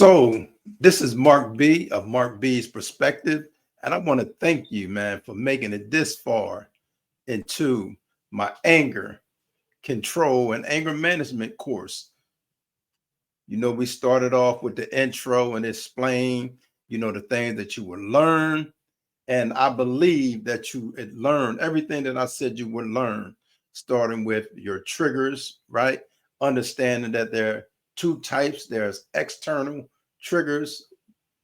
So this is Mark B of Mark B's Perspective, and I want to thank you, man, for making it this far into my anger control and anger management course. We started off with the intro and explain, the things that you would learn. And I believe that you had learned everything that I said you would learn, starting with your triggers, right? Understanding that there are two types. There's external triggers,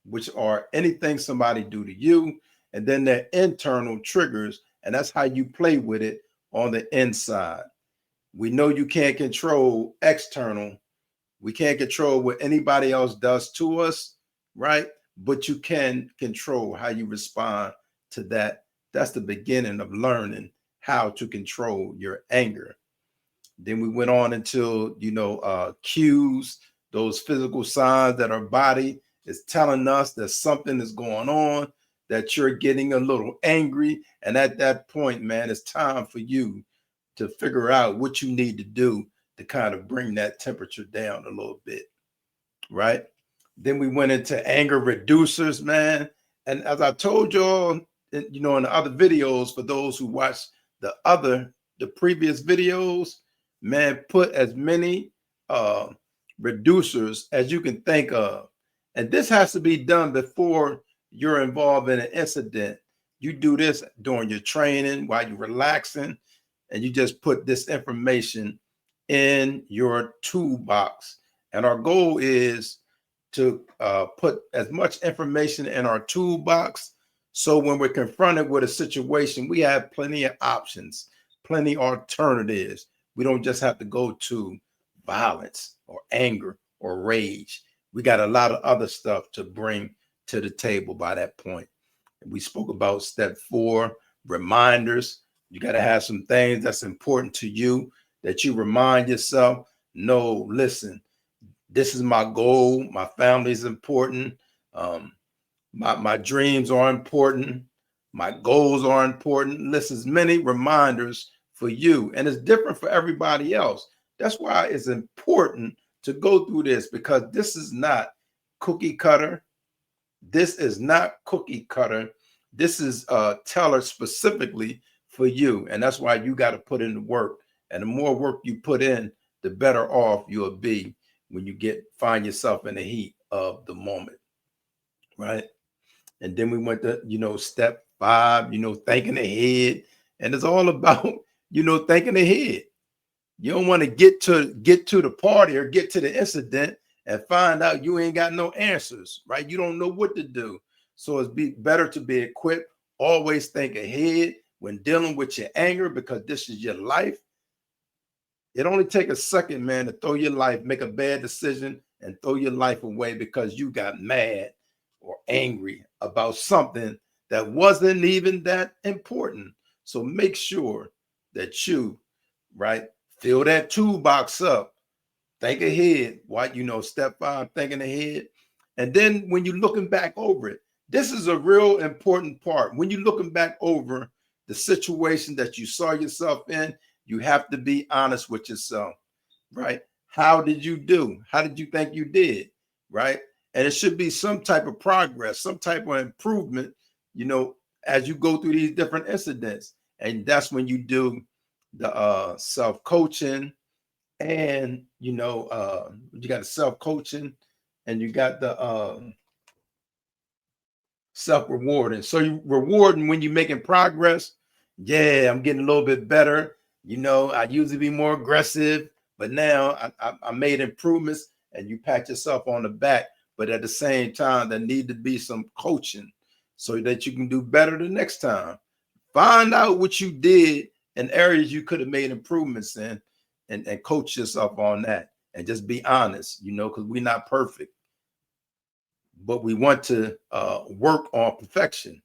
which are anything somebody do to you, and then there are internal triggers, and that's how you play with it on the inside. We know you can't control external. We can't control what anybody else does to us, right? But you can control how you respond to that. That's the beginning of learning how to control your anger. Then we went on until, cues, those physical signs that our body is telling us that something is going on, that you're getting a little angry. And at that point, man, it's time for you to figure out what you need to do to kind of bring that temperature down a little bit, right? Then we went into anger reducers, man. And as I told y'all, in the other videos, for those who watched the previous videos, man, put as many reducers as you can think of. And this has to be done before you're involved in an incident. You do this during your training while you're relaxing, and you just put this information in your toolbox. And our goal is to put as much information in our toolbox so when we're confronted with a situation, we have plenty of options, plenty alternatives. We don't just have to go to violence or anger or rage. We got a lot of other stuff to bring to the table by that point. We spoke about step 4, reminders. You got to have some things that's important to you that you remind yourself. No, listen, this is my goal. My family is important. My dreams are important. My goals are important. Listen, many reminders for you, and it's different for everybody else. That's why it's important to go through this, because this is not cookie cutter. This is not cookie cutter. This is tailored specifically for you, and that's why you got to put in the work. And the more work you put in, the better off you'll be when you find yourself in the heat of the moment, right? And then we went to, step 5, thinking ahead. And it's all about, thinking ahead. You don't want to get to the party or get to the incident and find out you ain't got no answers, right? You don't know what to do. So it's better to be equipped. Always think ahead when dealing with your anger, because this is your life. It only takes a second, man, to throw your life, make a bad decision and throw your life away because you got mad or angry about something that wasn't even that important. So make sure that you, right, fill that toolbox up. Think ahead. What, step 5, thinking ahead. And then when you're looking back over it, this is a real important part. When you're looking back over the situation that you saw yourself in, you have to be honest with yourself, right? How did you do? How did you think you did, right? And it should be some type of progress, some type of improvement, as you go through these different incidents. And that's when you do the self-coaching, and you got the self-coaching, and you got the self-rewarding. So you rewarding when you're making progress. Yeah, I'm getting a little bit better. I used to be more aggressive, but now I made improvements, and you pat yourself on the back. But at the same time, there need to be some coaching so that you can do better the next time. Find out what you did in areas you could have made improvements in, and coach yourself on that. And just be honest, because we're not perfect. But we want to work on perfection.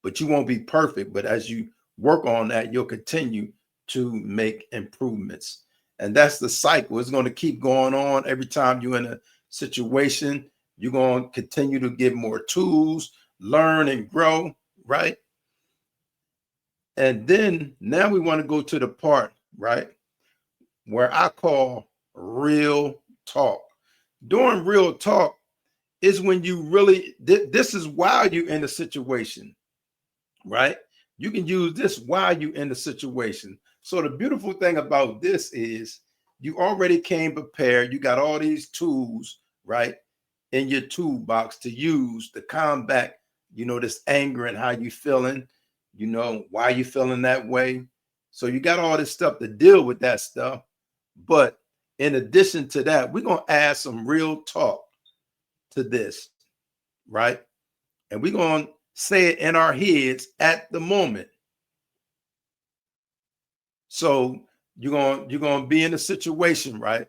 But you won't be perfect. But as you work on that, you'll continue to make improvements. And that's the cycle. It's going to keep going on. Every time you're in a situation, you're going to continue to get more tools, learn and grow, right? And then now we want to go to the part, right, where I call real talk. During real talk, is when you really, this is while you're in the situation, right? You can use this while you're in the situation. So the beautiful thing about this is you already came prepared. You got all these tools, right, in your toolbox to use to combat, this anger and how you feeling, why you feeling that way. So you got all this stuff to deal with that stuff. But in addition to that, we're going to add some real talk to this, right? And we're going to say it in our heads at the moment. So you're going to be in a situation, right?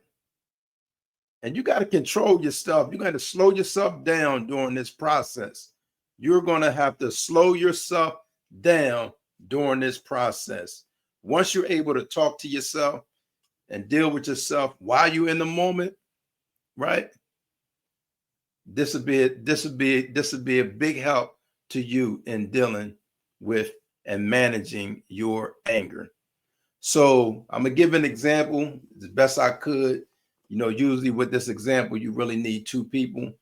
And you got to control your stuff. You got to slow yourself down during this process. You're going to have to slow yourself down during this process. Once you're able to talk to yourself and deal with yourself while you're in the moment, right? This would be a big help to you in dealing with and managing your anger. So I'm gonna give an example as best I could. Usually with this example, you really need two people,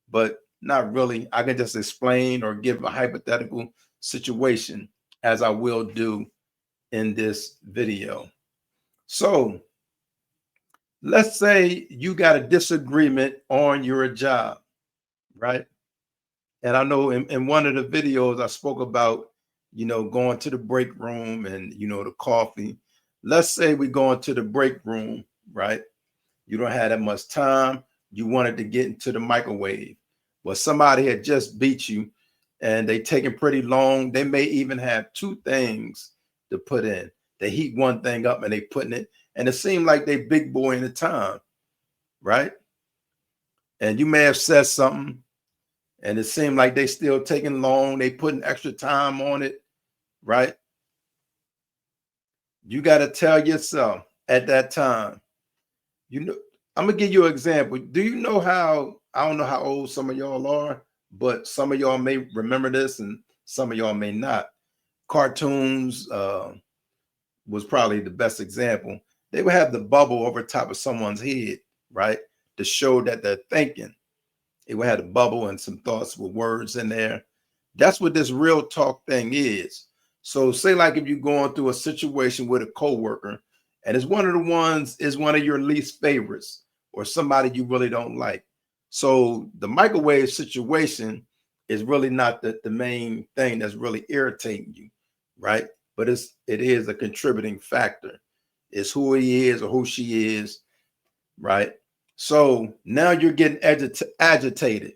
but not really. I can just explain or give a hypothetical situation as I will do in this video. So let's say you got a disagreement on your job, right? And I know in one of the videos I spoke about, going to the break room and, the coffee. Let's say we go into the break room, right? You don't have that much time. You wanted to get into the microwave. Well, somebody had just beat you and they taking pretty long. They may even have two things to put in. They heat one thing up and they putting it, and it seemed like they big boy in the time, right? And you may have said something and it seemed like they still taking long. They putting extra time on it, right? You got to tell yourself at that time, I'm gonna give you an example. Do you know how, I don't know how old some of y'all are, but some of y'all may remember this and some of y'all may not. Cartoons was probably the best example. They would have the bubble over top of someone's head, right? To show that they're thinking. It would have a bubble and some thoughts with words in there. That's what this real talk thing is. So say like if you're going through a situation with a coworker and it's one of your least favorites or somebody you really don't like. So the microwave situation is really not the main thing that's really irritating you, right? But it is a contributing factor. It's who he is or who she is, right? So now you're getting agitated.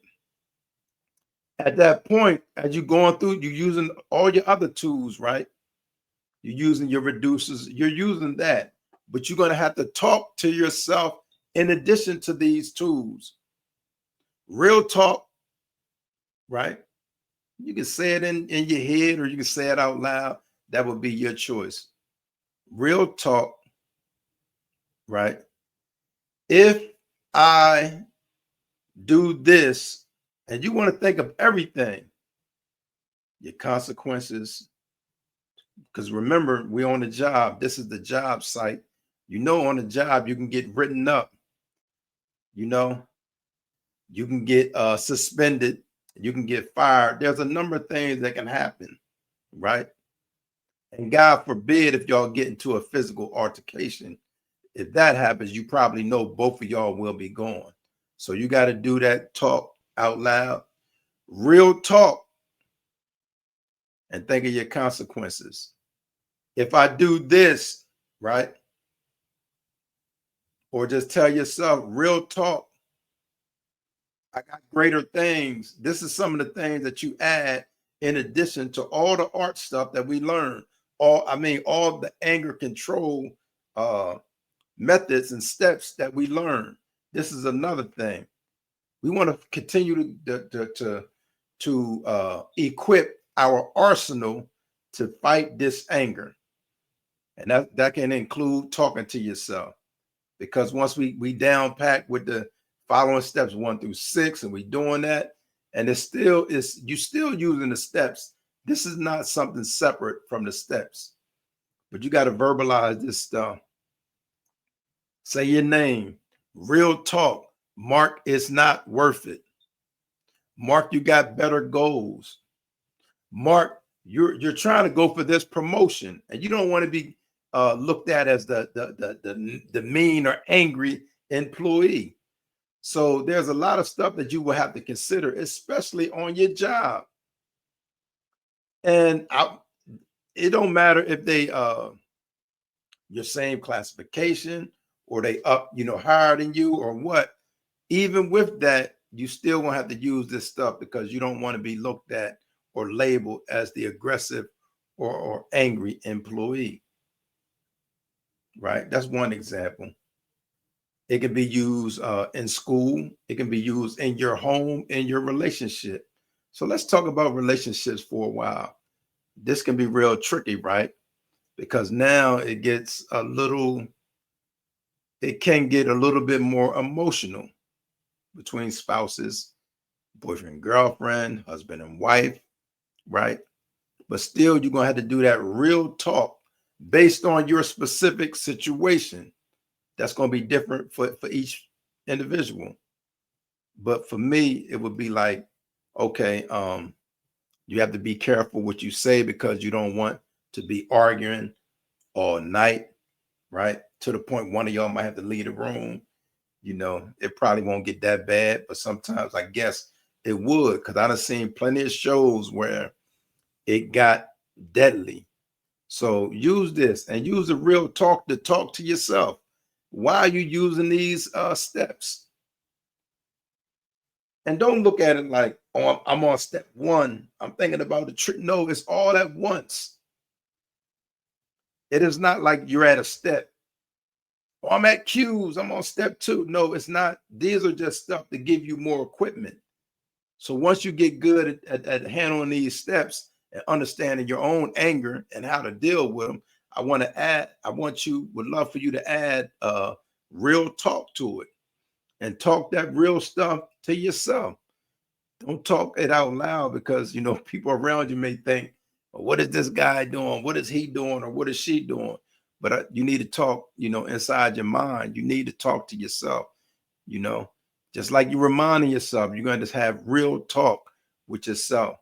At that point, as you're going through, you're using all your other tools, right? You're using your reducers, you're using that, but you're going to have to talk to yourself in addition to these tools. Real talk, right? You can say it in your head or you can say it out loud. That would be your choice. Real talk, right? If I do this, and you want to think of everything, your consequences, because remember, we're on the job. This is the job site. On the job, you can get written up. You can get suspended. You can get fired. There's a number of things that can happen, right? And God forbid if y'all get into a physical altercation. If that happens, you probably know both of y'all will be gone. So you got to do that talk out loud, real talk, and think of your consequences. If I do this, right? Or just tell yourself, real talk, I got greater things. This is some of the things that you add in addition to all the art stuff that we learn. All the anger control methods and steps that we learn. This is another thing. We want to continue to equip our arsenal to fight this anger. And that can include talking to yourself. Because once we down pack with the following steps 1 through 6, and we doing that, and you still using the steps. This is not something separate from the steps, but you got to verbalize this stuff. Say your name, real talk. Mark, it's not worth it. Mark, you got better goals. Mark, you're trying to go for this promotion, and you don't want to be looked at as the mean or angry employee. So there's a lot of stuff that you will have to consider, especially on your job. And it don't matter if they your same classification or they up, higher than you or what. Even with that, you still gonna have to use this stuff because you don't want to be looked at or labeled as the aggressive or angry employee. Right? That's one example. It can be used in school. It can be used in your home, in your relationship. So let's talk about relationships for a while. This can be real tricky, right? Because now it can get a little bit more emotional between spouses, boyfriend, girlfriend, husband and wife, right? But still, you're going to have to do that real talk based on your specific situation. That's going to be different for each individual. But for me, it would be like, okay, you have to be careful what you say because you don't want to be arguing all night, right? To the point one of y'all might have to leave the room. It probably won't get that bad, but sometimes I guess it would, because I've seen plenty of shows where it got deadly. So use this and use the real talk to talk to yourself. Why are you using these steps? And don't look at it like, oh, I'm on step one. I'm thinking about the trick. No, it's all at once. It is not like you're at a step. Oh, I'm at Q's. I'm on step two. No, it's not. These are just stuff to give you more equipment. So once you get good at handling these steps and understanding your own anger and how to deal with them, would love for you to add real talk to it and talk that real stuff to yourself. Don't talk it out loud because, people around you may think, well, what is this guy doing? What is he doing? Or what is she doing? But you need to talk, inside your mind. You need to talk to yourself, just like you're reminding yourself, you're going to just have real talk with yourself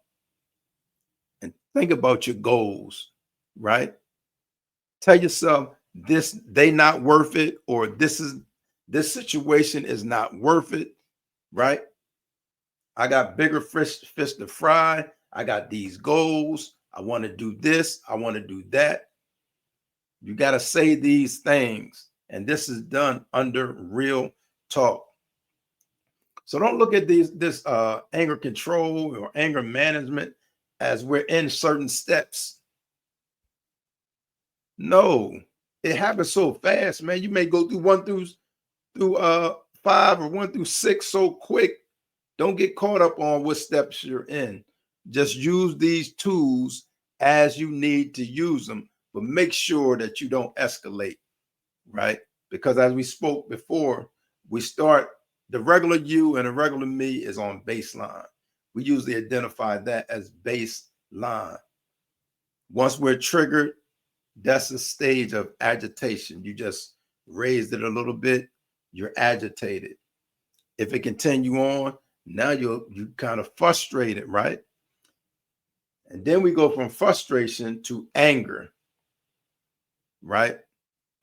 and think about your goals, right? Tell yourself they not worth it, or this situation is not worth it, right? I got bigger fish to fry. I got these goals. I want to do this. I want to do that. You got to say these things. And this is done under real talk. So don't look at this anger control or anger management as we're in certain steps. No, it happens so fast, man. You may go through 1 through 5 or 1 through 6 so quick. Don't get caught up on what steps you're in. Just use these tools as you need to use them, but make sure that you don't escalate, right? Because as we spoke before, we start the regular you and the regular me is on baseline. We usually identify that as baseline. Once we're triggered, that's a stage of agitation. You just raised it a little bit, you're agitated. If it continue on, now you kind of frustrated, right? And then we go from frustration to anger, right?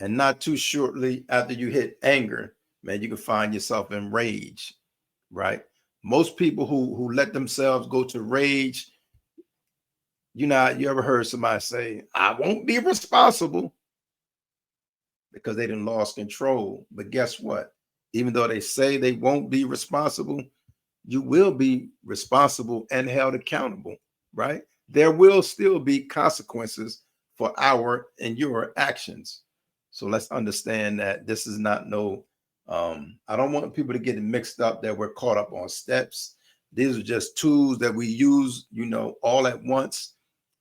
And not too shortly after you hit anger, man, you can find yourself in rage, right? Most people who let themselves go to rage, you ever heard somebody say, I won't be responsible, because they done lost control. But guess what? Even though they say they won't be responsible, you will be responsible and held accountable, right? There will still be consequences for our and your actions. So let's understand that this is not I don't want people to get it mixed up that we're caught up on steps. These are just tools that we use, all at once,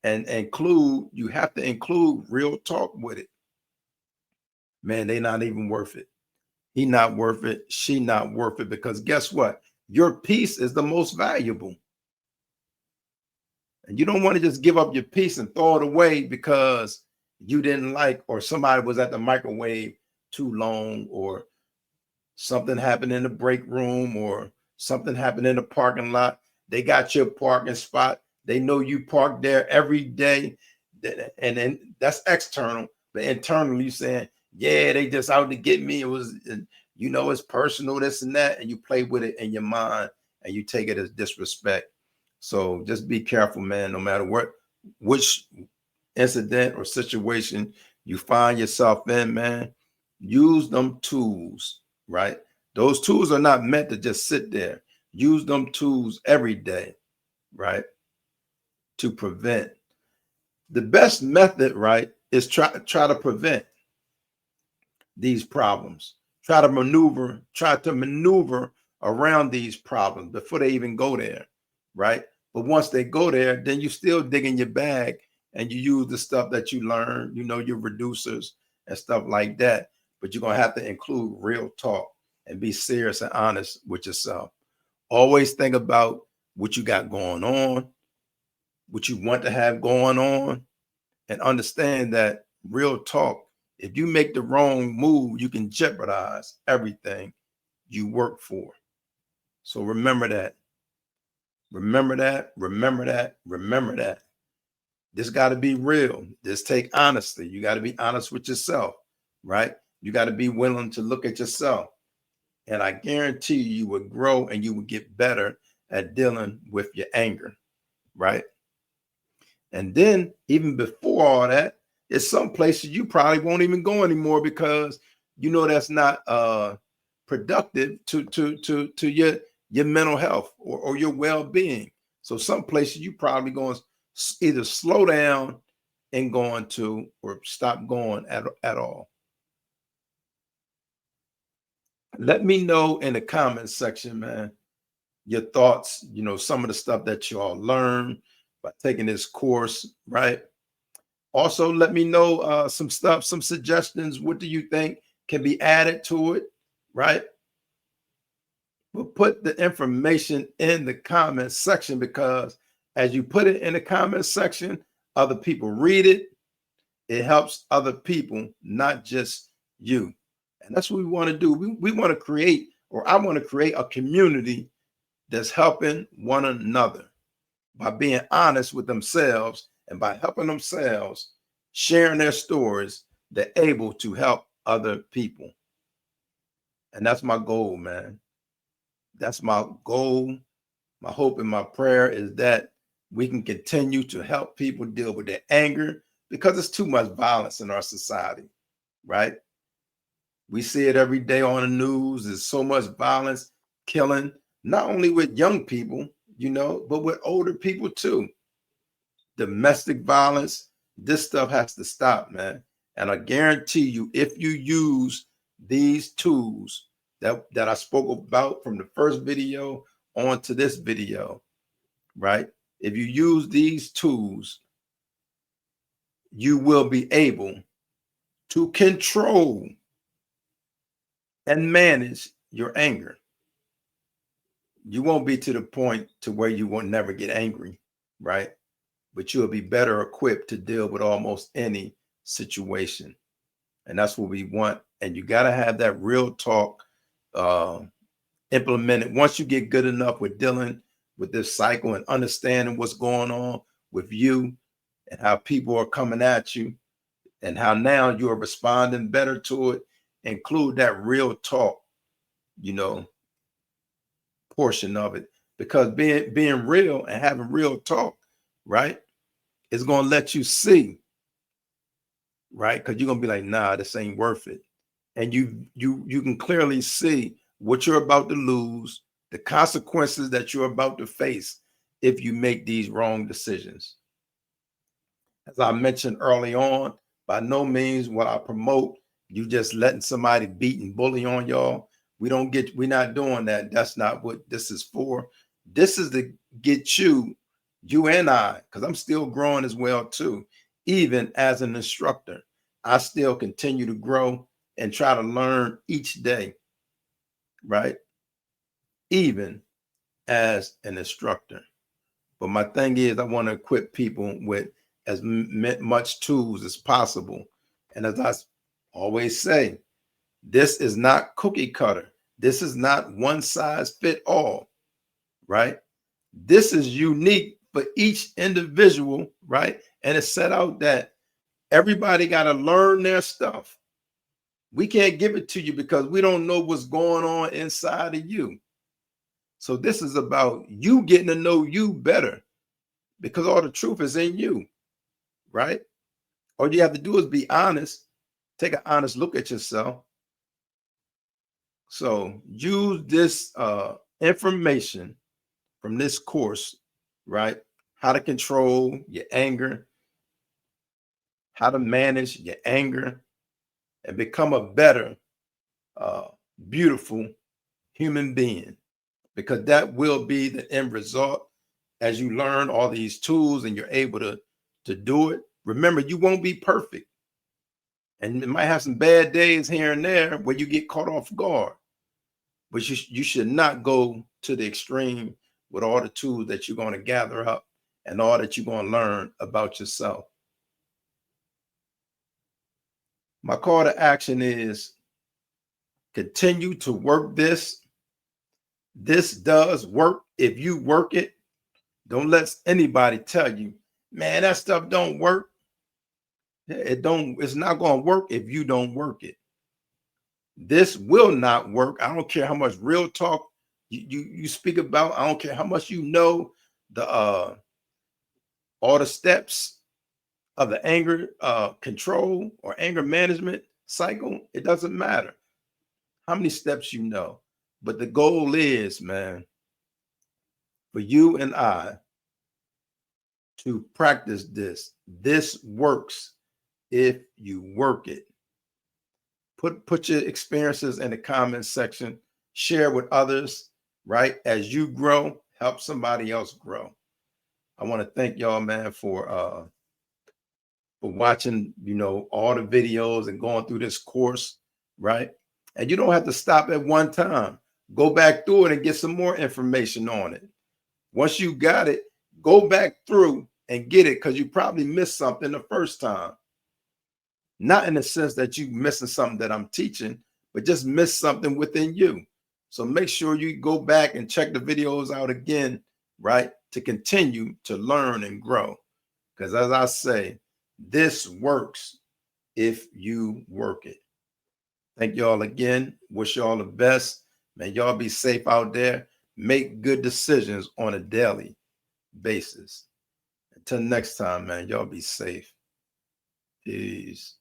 and you have to include real talk with it. Man, they not even worth it. He not worth it. She not worth it, because guess what? Your peace is the most valuable. And you don't want to just give up your peace and throw it away because you didn't like, or somebody was at the microwave too long, or something happened in the break room, or something happened in the parking lot. They got your parking spot. They know you park there every day. And then that's external. But internally, you saying, yeah, they just out to get me. It was, it's personal, this and that. And you play with it in your mind and you take it as disrespect. So just be careful, man, no matter which incident or situation you find yourself in, man. Use them tools, right? Those tools are not meant to just sit there. Use them tools every day, right? To prevent. The best method, right, is try to prevent these problems. Try to maneuver around these problems before they even go there, right? But once they go there, then you still dig in your bag and you use the stuff that you learn, your reducers and stuff like that. But you're gonna have to include real talk and be serious and honest with yourself. Always think about what you got going on, what you want to have going on, and understand that real talk, if you make the wrong move, you can jeopardize everything you work for. So remember that. Remember that. Remember that. Remember that. This got to be real. This take honesty. You got to be honest with yourself, right? You got to be willing to look at yourself. And I guarantee you would grow and you would get better at dealing with your anger, right? And then even before all that, it's some places you probably won't even go anymore because that's not productive to your mental health or your well-being. So some places you probably going to either slow down and going to or stop going at all. Let me know in the comments section, man, your thoughts, some of the stuff that you all learned by taking this course, right? Also, let me know some suggestions. What do you think can be added to it, right? But put the information in the comment section because as you put it in the comment section, other people read it. It helps other people, not just you. And that's what we want to do. We want to create, or I want to create a community that's helping one another by being honest with themselves and by helping themselves, sharing their stories, they're able to help other people. And that's my goal, man. That's my goal. My hope and my prayer is that we can continue to help people deal with their anger because there's too much violence in our society, right? We see it every day on the news. There's so much violence, killing, not only with young people, but with older people too. Domestic violence, this stuff has to stop, man. And I guarantee you, if you use these tools that I spoke about from the first video on to this video, right? If you use these tools, you will be able to control and manage your anger. You won't be to the point to where you won't never get angry, right? But you'll be better equipped to deal with almost any situation. And that's what we want. And you got to have that real talk implemented. Once you get good enough with dealing with this cycle and understanding what's going on with you and how people are coming at you and how now you are responding better to it, include that real talk, portion of it. Because being real and having real talk, right, is going to let you see, right? Because you're going to be like, nah, this ain't worth it. And you can clearly see what you're about to lose, the consequences that you're about to face if you make these wrong decisions. As I mentioned early on, by no means will I promote you just letting somebody beat and bully on y'all. We're not doing that. That's not what this is for. This is to get you and I, because I'm still growing as well too. Even as an instructor, I still continue to grow and try to learn each day, right? Even as an instructor. But my thing is, I want to equip people with as much tools as possible. And as I always say, this is not cookie cutter. This is not one size fit all, right? This is unique for each individual, right? And it's set out that everybody got to learn their stuff. We can't give it to you because we don't know what's going on inside of you. So this is about you getting to know you better because all the truth is in you, right? All you have to do is be honest, take an honest look at yourself. So use this information from this course, right? How to control your anger, how to manage your anger, and become a better, uh, beautiful human being, because that will be the end result as you learn all these tools and you're able to do it. Remember, you won't be perfect, and it might have some bad days here and there where you get caught off guard, but you should not go to the extreme with all the tools that you're going to gather up and all that you're going to learn about yourself. My call to action is continue to work this. This does work if you work it. Don't let anybody tell you, man, that stuff don't work. It's not going to work if you don't work it. This will not work. I don't care how much real talk you speak about. I don't care how much you know the all the steps of the anger control or anger management cycle. It doesn't matter how many steps you know. But the goal is, man, for you and I to practice this. This works if you work it. Put your experiences in the comments section. Share with others, right? As you grow, help somebody else grow. I want to thank y'all, man, for watching, all the videos and going through this course, right? And you don't have to stop at one time. Go back through it and get some more information on it. Once you got it, go back through and get it, because you probably missed something the first time. Not in the sense that you missing something that I'm teaching, but just miss something within you. So make sure you go back and check the videos out again, right? To continue to learn and grow. Because as I say, this works if you work it. Thank y'all again. Wish y'all the best. Man, y'all be safe out there. Make good decisions on a daily basis. Until next time, man, y'all be safe. Peace.